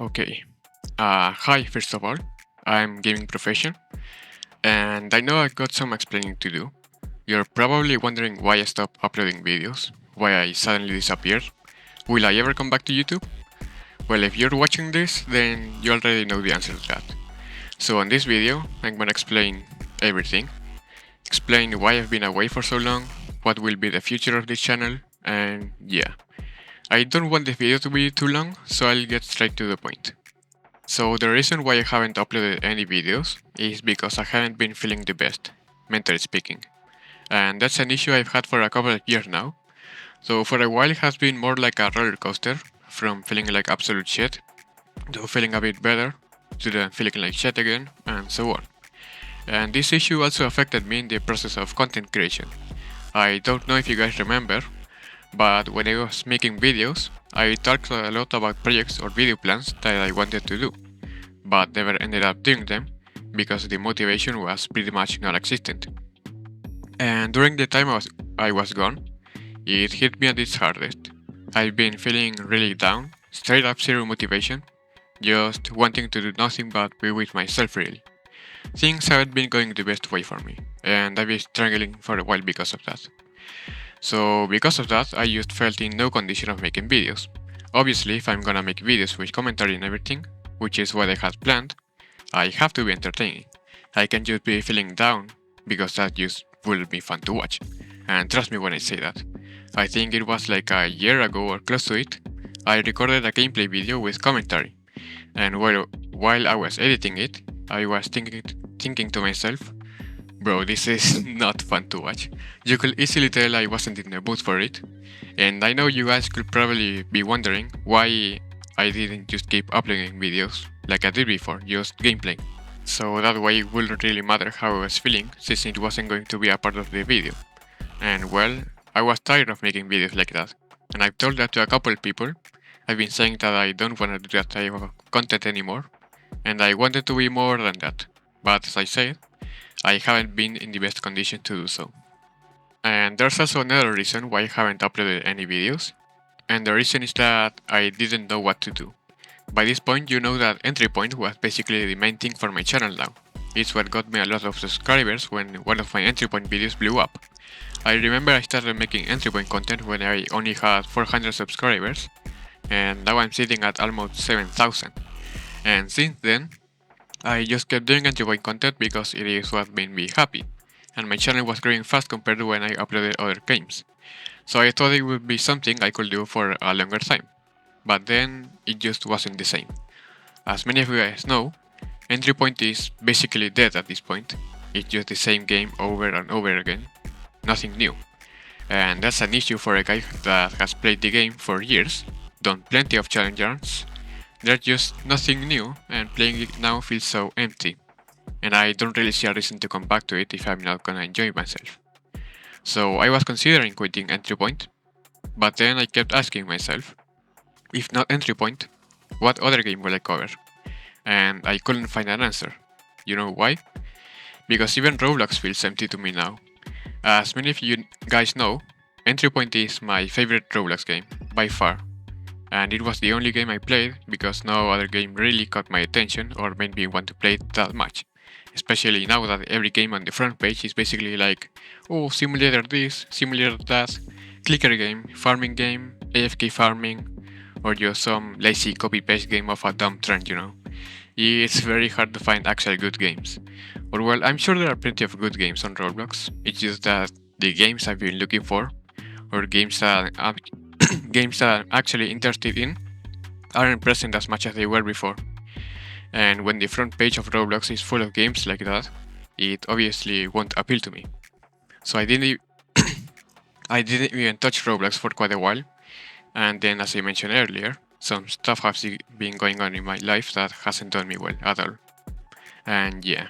Okay. Hi, first of all. I'm Gaming Profession, and I know I got some explaining to do. You're probably wondering why I stopped uploading videos, why I suddenly disappeared. Will I ever come back to YouTube? Well, if you're watching this, then you already know the answer to that. So, in this video, I'm gonna explain everything, explain why I've been away for so long, what will be the future of this channel, and yeah. I don't want the video to be too long, so I'll get straight to the point. So the reason why I haven't uploaded any videos is because I haven't been feeling the best, mentally speaking. And that's an issue I've had for a couple of years now. So for a while it has been more like a roller coaster, from feeling like absolute shit, to feeling a bit better, to then feeling like shit again, and so on. And this issue also affected me in the process of content creation. I don't know if you guys remember, but when I was making videos, I talked a lot about projects or video plans that I wanted to do, but never ended up doing them because the motivation was pretty much non-existent. And during the time I was gone, it hit me at its hardest. I've been feeling really down, straight up zero motivation, just wanting to do nothing but be with myself really. Things haven't been going the best way for me, and I've been struggling for a while because of that. So because of that, I just felt in no condition of making videos. Obviously, if I'm gonna make videos with commentary and everything, which is what I had planned, I have to be entertaining. I can't just be feeling down, because that just wouldn't be fun to watch. And trust me when I say that. I think it was like a year ago or close to it, I recorded a gameplay video with commentary. And while I was editing it, I was thinking to myself, bro, this is not fun to watch. You could easily tell I wasn't in the mood for it. And I know you guys could probably be wondering why I didn't just keep uploading videos like I did before, just gameplay. So that way it wouldn't really matter how I was feeling since it wasn't going to be a part of the video. And well, I was tired of making videos like that. And I've told that to a couple people. I've been saying that I don't want to do that type of content anymore. And I wanted to be more than that. But as I said, I haven't been in the best condition to do so. And there's also another reason why I haven't uploaded any videos. And the reason is that I didn't know what to do. By this point, you know that entry point was basically the main thing for my channel now. It's what got me a lot of subscribers when one of my entry point videos blew up. I remember I started making entry point content when I only had 400 subscribers, and now I'm sitting at almost 7,000. And since then, I just kept doing entry point content because it is what made me happy, and my channel was growing fast compared to when I uploaded other games. So I thought it would be something I could do for a longer time. But then it just wasn't the same. As many of you guys know, entry point is basically dead at this point. It's just the same game over and over again, nothing new. And that's an issue for a guy that has played the game for years, done plenty of challenge runs. There's just nothing new, and playing it now feels so empty. And I don't really see a reason to come back to it if I'm not gonna enjoy myself. So I was considering quitting entry point, but then I kept asking myself, if not entry point, what other game will I cover? And I couldn't find an answer. You know why? Because even Roblox feels empty to me now. As many of you guys know, Entry Point is my favorite Roblox game, by far. And it was the only game I played because no other game really caught my attention or made me want to play it that much. Especially now that every game on the front page is basically like, oh, simulator this, simulator that, clicker game, farming game, AFK farming, or just some lazy copy-paste game of a dumb trend, you know. It's very hard to find actual good games. Or well, I'm sure there are plenty of good games on Roblox, it's just that the games I've been looking for, or games that I'm actually interested in, aren't present as much as they were before. And when the front page of Roblox is full of games like that, it obviously won't appeal to me. So I didn't even touch Roblox for quite a while, and then as I mentioned earlier, some stuff has been going on in my life that hasn't done me well at all. And yeah,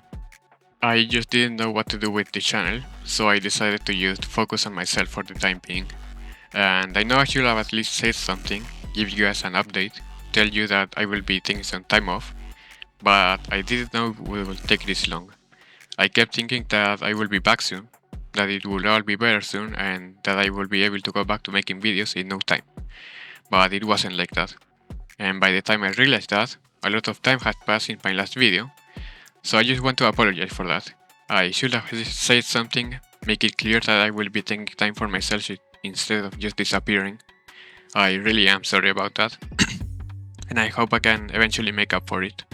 I just didn't know what to do with the channel, so I decided to just focus on myself for the time being. And I know I should have at least said something, give you guys an update, tell you that I will be taking some time off, but I didn't know it will take this long. I kept thinking that I will be back soon, that it will all be better soon, and that I will be able to go back to making videos in no time. But it wasn't like that. and by the time I realized that, a lot of time had passed in my last video, so I just want to apologize for that. I should have said something, make it clear that I will be taking time for myself instead of just disappearing. I really am sorry about that, and I hope I can eventually make up for it.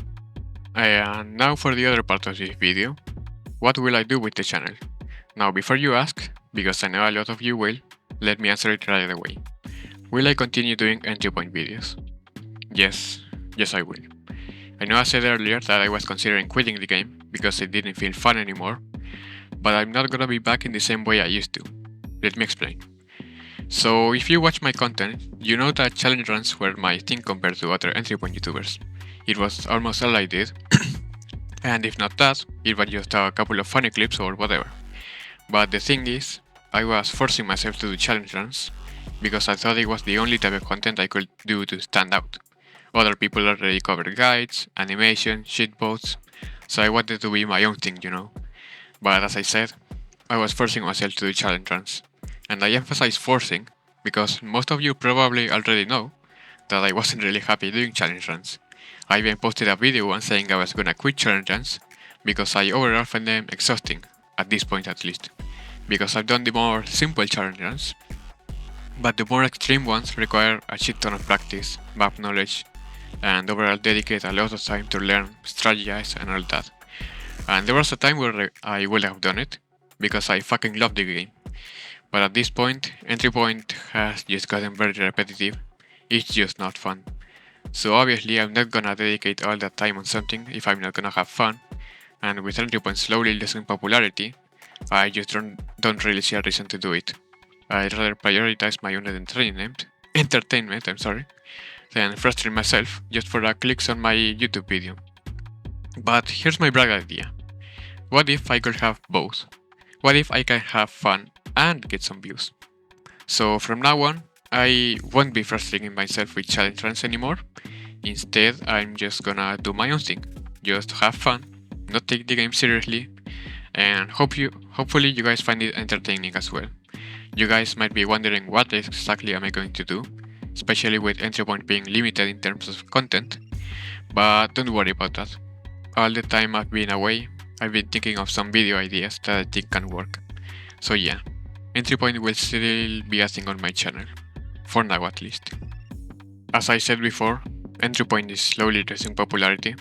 And now for the other part of this video, what will I do with the channel? Now before you ask, because I know a lot of you will, let me answer it right away. Will I continue doing entry point videos? Yes I will. I know I said earlier that I was considering quitting the game because it didn't feel fun anymore, but I'm not gonna be back in the same way I used to. Let me explain. So if you watch my content, you know that challenge runs were my thing compared to other entry point YouTubers. It was almost all I did, and if not that, it was just a couple of funny clips or whatever. But the thing is, I was forcing myself to do challenge runs because I thought it was the only type of content I could do to stand out. Other people already covered guides, animation, shitposts, so I wanted to be my own thing, you know. But as I said, I was forcing myself to do challenge runs. And I emphasize forcing because most of you probably already know that I wasn't really happy doing challenge runs. I even posted a video once saying I was gonna quit challenge runs because I overall find them exhausting, at this point at least. Because I've done the more simple challenge runs, but the more extreme ones require a shit ton of practice, map knowledge, and overall dedicate a lot of time to learn, strategize, and all that. And there was a time where I would have done it, because I fucking love the game. But at this point, entry point has just gotten very repetitive, it's just not fun. So obviously I'm not gonna dedicate all that time on something if I'm not gonna have fun, and with entry point slowly losing popularity, I just don't really see a reason to do it. I'd rather prioritize my own entertainment, than frustrate myself just for the clicks on my YouTube video. But here's my bright idea. What if I could have both? What if I can have fun and get some views? So from now on, I won't be frustrating myself with challenge runs anymore. Instead, I'm just gonna do my own thing. Just have fun, not take the game seriously, and hopefully you guys find it entertaining as well. You guys might be wondering what exactly am I going to do, especially with entry point being limited in terms of content, but don't worry about that. All the time I've been away, I've been thinking of some video ideas that I think can work. So yeah, entry point will still be a thing on my channel, for now at least. As I said before, entry point is slowly losing popularity,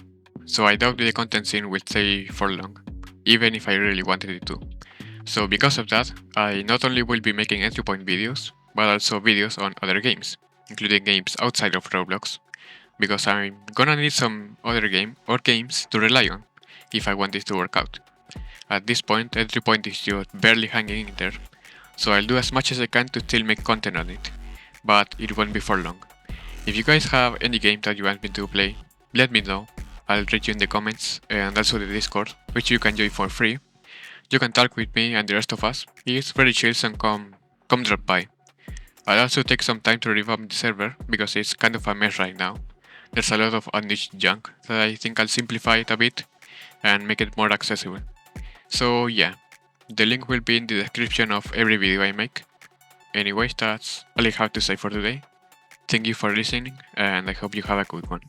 so I doubt the content scene will stay for long, even if I really wanted it to. So because of that, I not only will be making entry point videos, but also videos on other games, including games outside of Roblox, because I'm gonna need some other game or games to rely on if I want this to work out. At this point, entry point is just barely hanging in there, so I'll do as much as I can to still make content on it, but it won't be for long. If you guys have any game that you want me to play, let me know. I'll read you in the comments and also the Discord, which you can join for free. You can talk with me and the rest of us. It's very chill, and come drop by. I'll also take some time to revamp the server because it's kind of a mess right now. There's a lot of unleashed junk that I think I'll simplify it a bit and make it more accessible. So yeah, the link will be in the description of every video I make. Anyways, that's all I have to say for today. Thank you for listening, and I hope you have a good one.